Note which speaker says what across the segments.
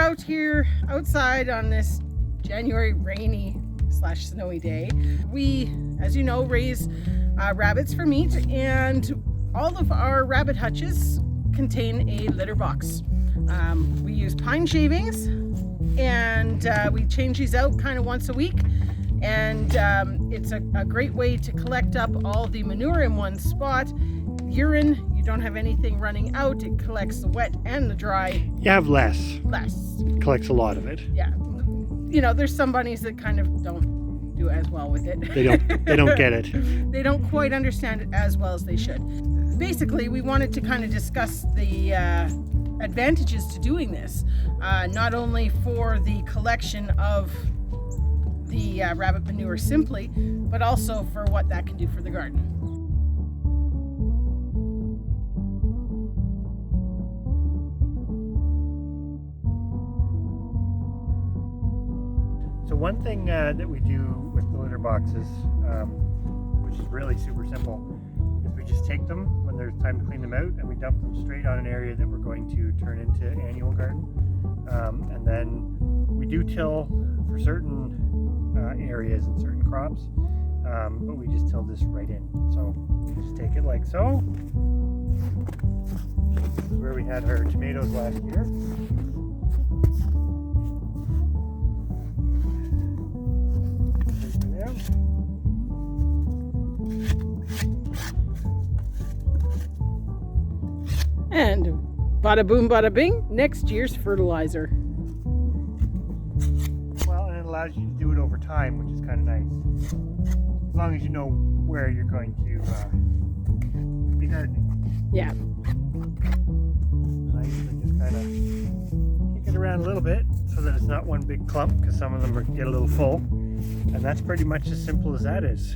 Speaker 1: out here outside on this January rainy / snowy day. We, as you know, raise rabbits for meat, and all of our rabbit hutches contain a litter box. We use pine shavings, and we change these out kind of once a week, and it's a great way to collect up all the manure in one spot. Urine, you don't have anything running out. It collects the wet and the dry.
Speaker 2: You have less.
Speaker 1: It
Speaker 2: collects a lot of it.
Speaker 1: Yeah. You know, there's some bunnies that kind of don't do as well with it.
Speaker 2: They don't get it.
Speaker 1: They don't quite understand it as well as they should. Basically, we wanted to kind of discuss the advantages to doing this, not only for the collection of the rabbit manure simply, but also for what that can do for the garden.
Speaker 2: So one thing that we do with the litter boxes, which is really super simple, is we just take them when there's time to clean them out and we dump them straight on an area that we're going to turn into annual garden. And then we do till for certain areas and certain crops, but we just till this right in. So just take it like so. This is where we had our tomatoes last year.
Speaker 1: And bada boom, bada bing, next year's fertilizer.
Speaker 2: Well, and it allows you to do it over time, which is kind of nice. As long as you know where you're going to be gardening.
Speaker 1: Yeah.
Speaker 2: And I usually just kind of kick it around a little bit so that it's not one big clump, because some of them get a little full. And that's pretty much as simple as that is.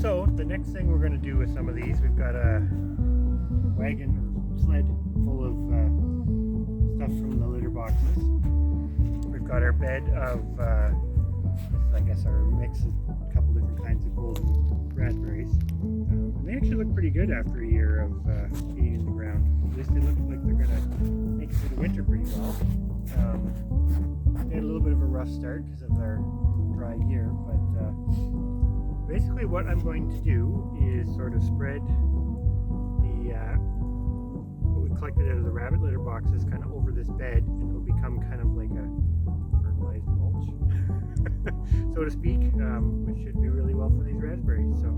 Speaker 2: So the next thing we're going to do with some of these, we've got a wagon or sled full of stuff from the litter boxes. We've got our bed of, I guess our mix of a couple different kinds of golden raspberries. And they actually look pretty good after a year of being in the ground. At least they look like they're going to make it through the winter pretty well. They had a little bit of a rough start because of their dry year, but basically what I'm going to do is sort of spread the what we collected out of the rabbit litter boxes kind of over this bed, and it'll become kind of like a fertilized mulch, so to speak, which should be really well for these raspberries. So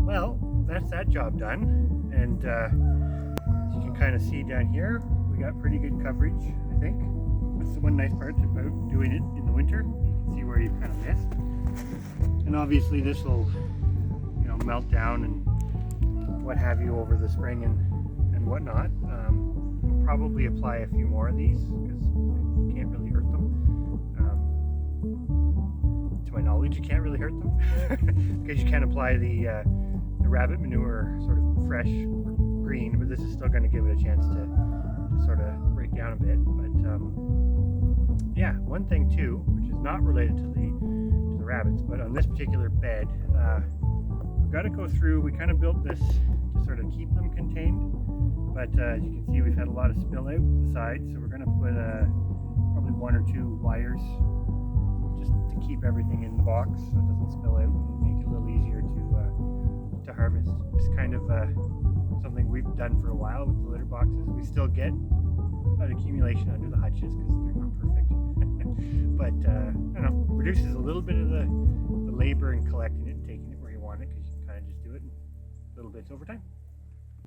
Speaker 2: well, that's that job done, and as you can kind of see down here, we got pretty good coverage, I think. That's the one nice part about doing it in the winter. You can see where you've kind of missed, and obviously this will, you know, melt down and what have you over the spring and whatnot. We'll probably apply a few more of these because you can't really hurt them. To my knowledge, you can't really hurt them because you can apply the rabbit manure sort of fresh green, but this is still going to give it a chance to sort of break down a bit. But yeah, one thing too, which is not related to the rabbits, but on this particular bed, we've got to go through. We kind of built this to sort of keep them contained, but as you can see, we've had a lot of spill out the sides, so we're going to put probably 1 or 2 wires just to keep everything in the box so it doesn't spill out and make it a little easier to harvest. It's kind of something we've done for a while with the litter boxes. We still get an accumulation under the hutches because they're not perfect, but I don't know, reduces a little bit of the labor in collecting it and taking it where you want it, because you can kind of just do it in little bits over time.